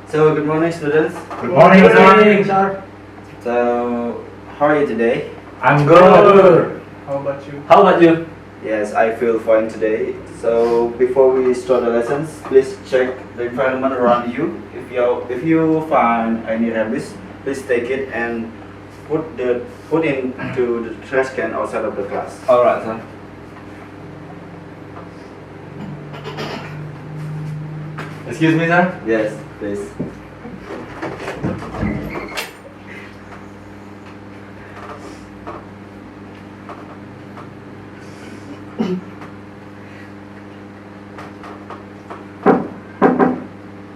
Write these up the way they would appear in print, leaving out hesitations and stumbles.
So, good morning, students. Good morning, Good sir. So, how are you today? I'm good. How about you? How about you? Yes, I feel fine today. So, before we start the lessons, please check the environment around you. If you find any rubbish, please take it and put into the trash can outside of the class. All right, sir. Excuse me, sir. Yes, please.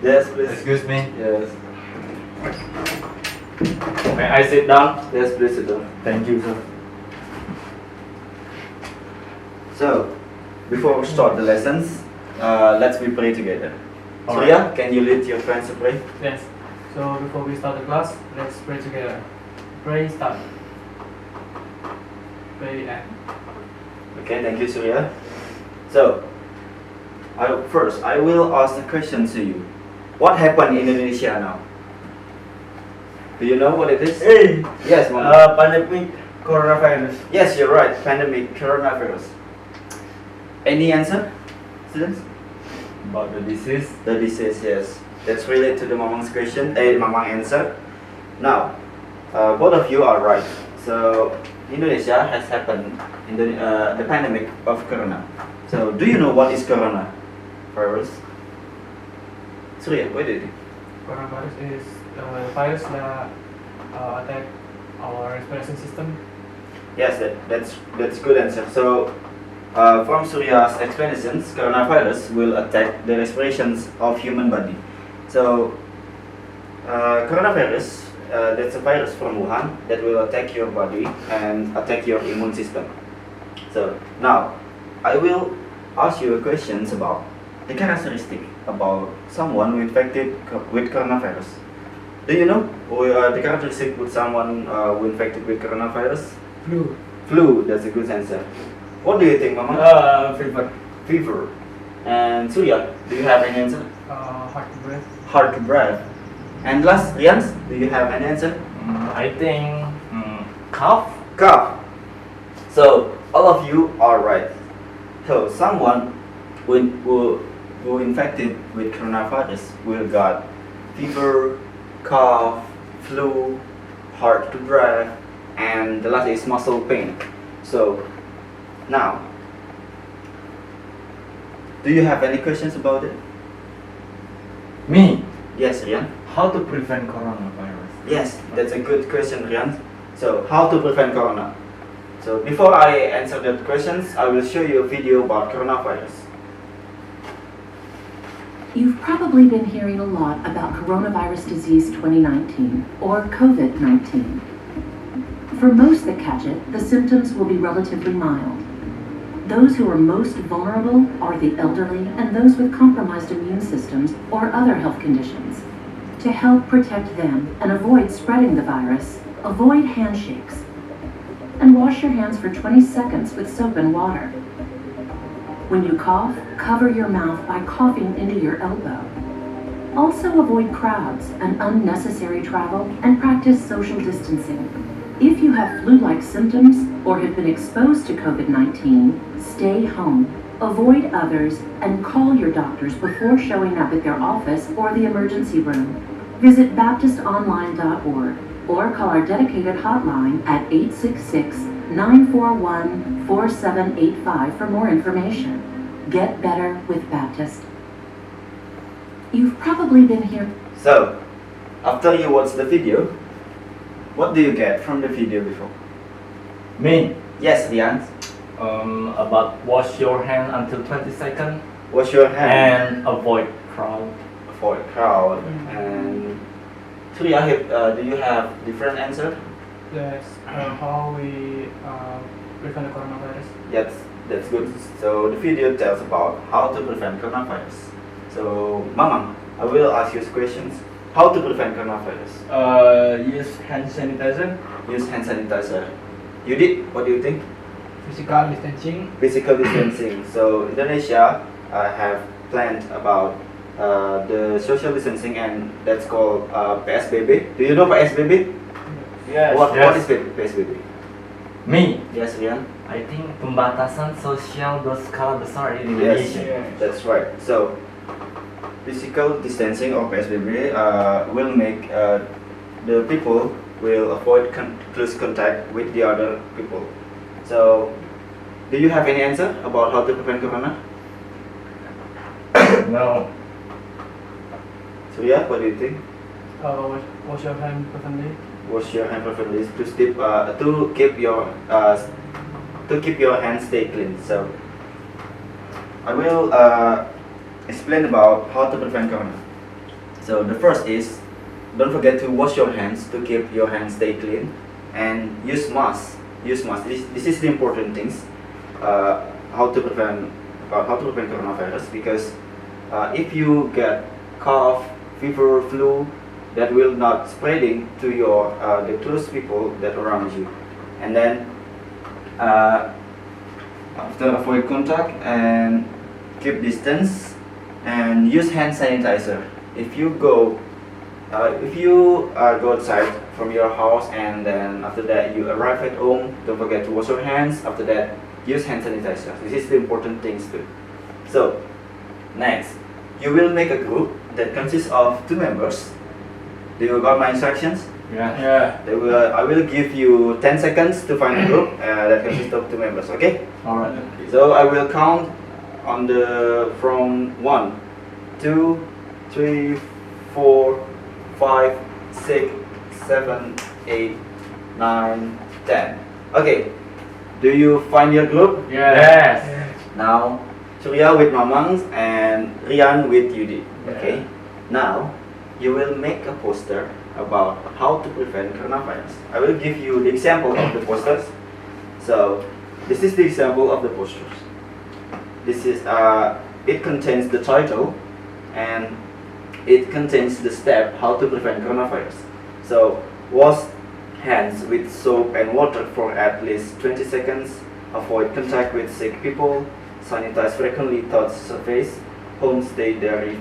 Yes, please. Excuse me. Yes. May I sit down? Yes, please sit down. Thank you, sir. So, before we start the lessons, let's we pray together. All Surya, can you lead your friends to pray? Yes. So before we start the class, let's pray together. Pray start. Pray and. Okay, thank you, Surya. So, I will ask a question to you. What happened in Indonesia now? Do you know what it is? Hey, Yes, Mama. pandemic coronavirus. Yes, you're right. Pandemic, coronavirus. Any answer, students? About the disease. The disease, yes. That's related to the Mamang's question. Mamang answer. Now, both of you are right. So, Indonesia has happened in the pandemic of corona. So, do you know what is corona virus? Surya, what do you think? Coronavirus is virus that attack our respiration system. Yes, that's good answer. So, from Surya's explanations, coronavirus will attack the respirations of human body. So, coronavirus, that's a virus from Wuhan that will attack your body and attack your immune system. So, now, I will ask you questions about the characteristic about someone who infected with coronavirus. Do you know the characteristic with someone who infected with coronavirus? Flu. Flu, that's a good answer. What do you think, Mama? Fever. Fever. And Surya, do you have any answer? Hard to breathe. Hard to breathe. And last, Rians, do you have an answer? I think cough. Cough. So, all of you are right. So, someone who infected with coronavirus will got fever, cough, flu, hard to breathe, and the last is muscle pain. So, now, do you have any questions about it? Me. Yes, Rian. How to prevent coronavirus? Yes, that's a good question, Rian. So, how to prevent corona? So, before I answer that questions, I will show you a video about coronavirus. You've probably been hearing a lot about coronavirus disease 2019, or COVID-19. For most that catch it, the symptoms will be relatively mild. Those who are most vulnerable are the elderly and those with compromised immune systems or other health conditions. To help protect them and avoid spreading the virus, avoid handshakes and wash your hands for 20 seconds with soap and water. When you cough, cover your mouth by coughing into your elbow. Also avoid crowds and unnecessary travel and practice social distancing. If you have flu-like symptoms or have been exposed to COVID-19, stay home, avoid others, and call your doctors before showing up at their office or the emergency room. Visit baptistonline.org or call our dedicated hotline at 866-941-4785 for more information. Get better with Baptist. You've probably been here. So, after you watch the video, what do you get from the video before? Me. Yes, Rian. About wash your hand until 20 seconds Wash your hand. and avoid crowd. Avoid crowd. And Surya, do you have different answer? Yes. How we prevent the coronavirus. Yes, that's good. So the video tells about how to prevent coronavirus. So, Mamang, I will ask you questions. How to prevent coronavirus? Use hand sanitizer. Use hand sanitizer. You did? What do you think? Physical distancing. Physical distancing. So Indonesia have planned about the social distancing, and that's called PSBB. Do you know PSBB? Yes. What Yes. is PSBB? Me, Yes, Rian. I think pembatasan sosial berskala besar di Yes, Indonesia. that's right. So, physical distancing or PSBB will make the people will avoid close contact with the other people. So, do you have any answer about how to prevent corona? No. Surya, what do you think? Wash your hand frequently. Wash your hand preferably to keep your hands stay clean. So, I will explain about how to prevent corona. So the first is, don't forget to wash your hands to keep your hands stay clean, and use mask. Use mask. This is the important things. How to prevent coronavirus, because if you get cough, fever, flu, that will not spreading to your the close people that around you, and then after avoid contact and keep distance and use hand sanitizer. If you go outside from your house and then after that you arrive at home, don't forget to wash your hands. After that, use hand sanitizer. This is the important things too. So next, you will make a group that consists of 2 members. Do you got my instructions? Yeah. I will give you 10 seconds to find a group that consists of 2 members. Okay? Alright. So I will count on from 1, 2, 3, 4, 5, 6, 7, 8, 9, 10. Okay. Do you find your group? Yes. Now, Surya with Mamang and Rian with Yudi. Okay. Now, you will make a poster about how to prevent coronavirus. I will give you the example of the posters. So, this is the example of the posters. This is it contains the title and it contains the step how to prevent coronavirus. So, wash hands with soap and water for at least 20 seconds. Avoid contact with sick people. Sanitize frequently, touch surface. Home stay there if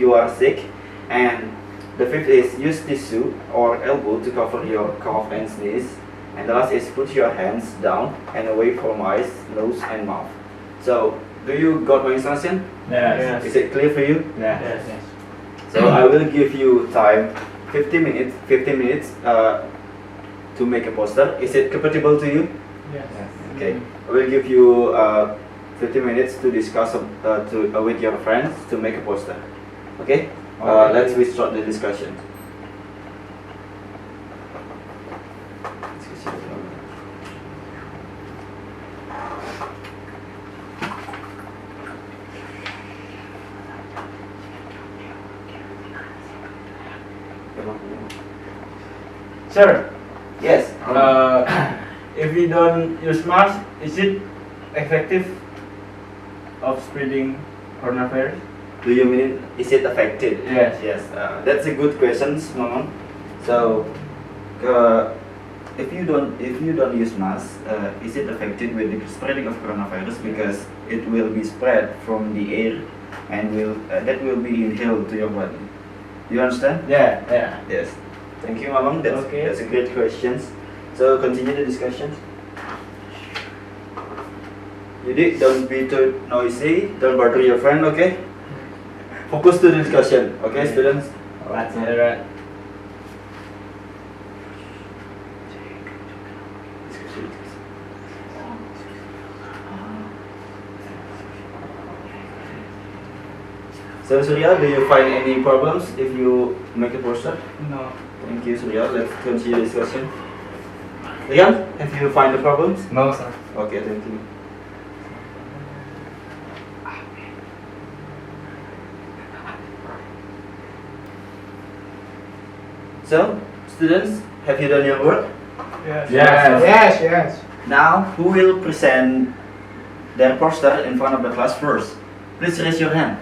you are sick. And the fifth is use tissue or elbow to cover your cough and sneeze. And the last is put your hands down and away from eyes, nose and mouth. So, do you got my instruction? Yes. Is it clear for you? Yes. So I will give you time 15 minutes to make a poster. Is it compatible to you? Yes. Okay. I will give you 15 minutes to discuss with your friends to make a poster. Okay? Let's restart the discussion. Sir, Yes. if we don't use mask, is it effective of spreading coronavirus? Do you mean is it affected? Yes. Yes. That's a good question, Mamang. So, if you don't use mask, is it affected with the spreading of coronavirus? Because it will be spread from the air, and that will be inhaled to your body. Do you understand? Yeah. Yes. Thank you, Mamang. That's a great question. So continue the discussion. Yudi, don't be too noisy. Don't bother your friend. Okay. Focus to the discussion. Okay, students. Alright. Alright. So Surya, do you find any problems if you make a poster? No. Thank you, Surya. Let's continue the discussion. Rian, have you find the problems? No, sir. Okay, thank you. So, students, have you done your work? Yes. Yes. Now, who will present their poster in front of the class first? Please raise your hand.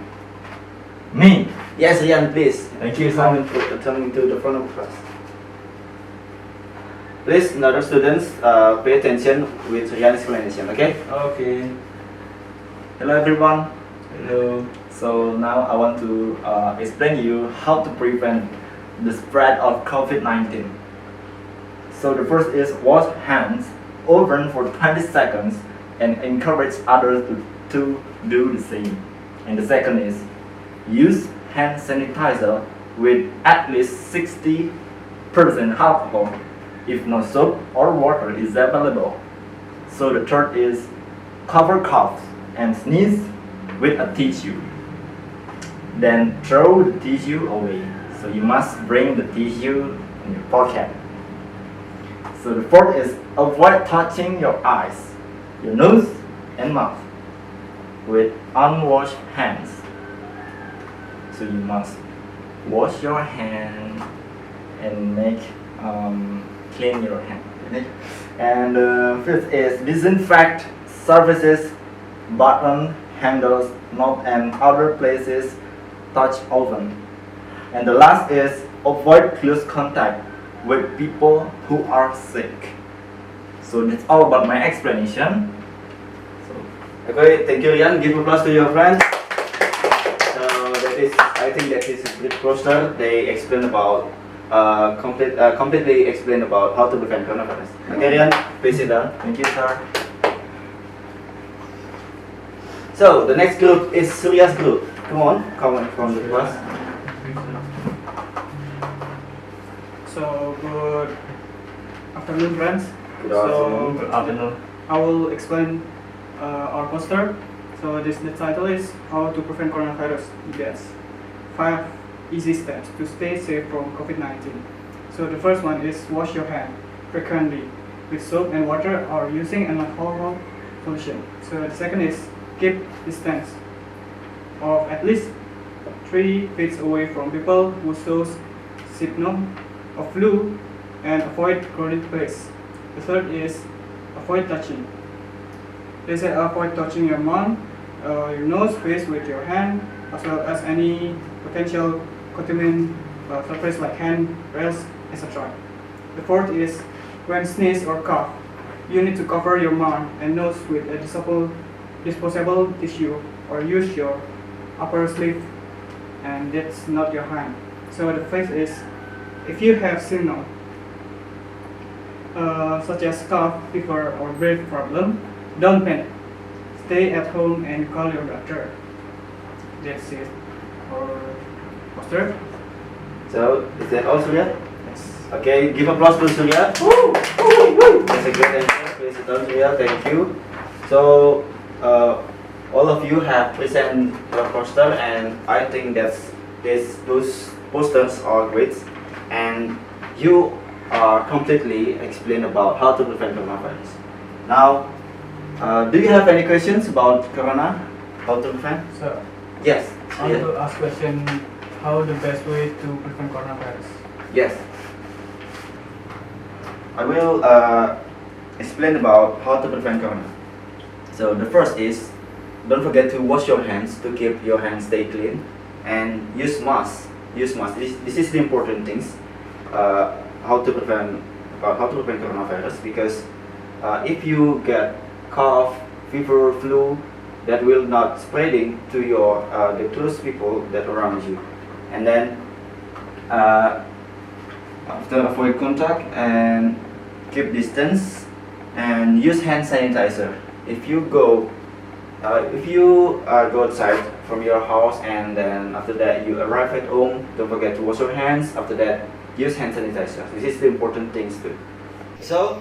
Me. Yes, Rian, please. Thank you, Come sir. to the front of the class. Please, other students, pay attention with Rian's explanation, okay? Okay. Hello everyone. Hello. So now I want to explain you how to prevent the spread of COVID-19. So the first is wash hands often for 20 seconds and encourage others to do the same. And the second is use hand sanitizer with at least 60% alcohol if no soap or water is available. So the third is cover coughs and sneeze with a tissue. Then throw the tissue away. So you must bring the tissue in your pocket. So the fourth is avoid touching your eyes, your nose and mouth with unwashed hands. So you must wash your hand and make clean your hand. And fifth is disinfect surfaces, button, handles, knob and other places touched often. And the last is avoid close contact with people who are sick. So that's all about my explanation. Okay, thank you, Rian. Give applause to your friends. So I think that is a great poster. They explain about completely explain about how to prevent coronavirus. Okay, Rian, please sit down. Thank you, sir. So the next group is Surya's group. Come on, come from the class. So good afternoon, friends. Good So Good afternoon. I will explain our poster. So the title is How to Prevent Coronavirus. Yes, 5 easy steps to stay safe from COVID-19. So the first one is wash your hand frequently with soap and water or using an alcohol solution. So the second is keep distance of at least 3 feet away from people who shows symptoms of flu and avoid crowded place. The third is avoid touching. They say avoid touching your mouth, your nose, face with your hand, as well as any potential contaminant surface like hand, breast, etc. The fourth is when sneeze or cough, you need to cover your mouth and nose with a disposable tissue or use your upper sleeve, and that's not your hand. So the fifth is if you have symptoms such as cough, fever, or breath problem, don't panic. Stay at home and call your doctor. That's it. Or poster. So is that all, Surya? Yes. Okay, give applause to Surya. That's a great answer. Please sit down, Surya. Thank you. So all of you have present your poster, and I think those posters are great, and you are completely explain about how to prevent coronavirus. Now, do you have any questions about corona? How to prevent? So Yes. I want to ask question: how the best way to prevent coronavirus? Yes. I will explain about how to prevent corona. So the first is don't forget to wash your hands to keep your hands stay clean, and use mask. Use mask. This is the important things. How to prevent coronavirus, because if you get cough, fever, flu, that will not spreading to your the close people that around you, and then after avoid contact and keep distance and use hand sanitizer. If you go outside from your house and then after that you arrive at home, don't forget to wash your hands. After that, use hand sanitizer. This is the important things too. So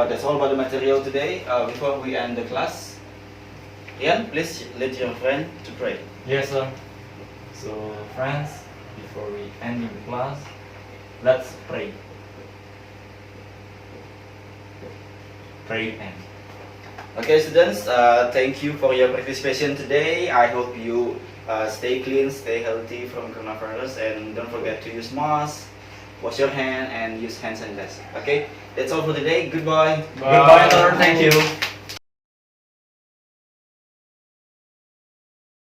that's all about the material today. Before we end the class, Ian, please lead your friend to pray. Yes, sir. So, friends, before we end the class, let's pray. Pray and. Okay, students, thank you for your participation today. I hope you stay clean, stay healthy from coronavirus, and don't forget to use mask, wash your hand, and use hand sanitizer. Okay, that's all for today. Goodbye. Goodbye, Lord. Thank you.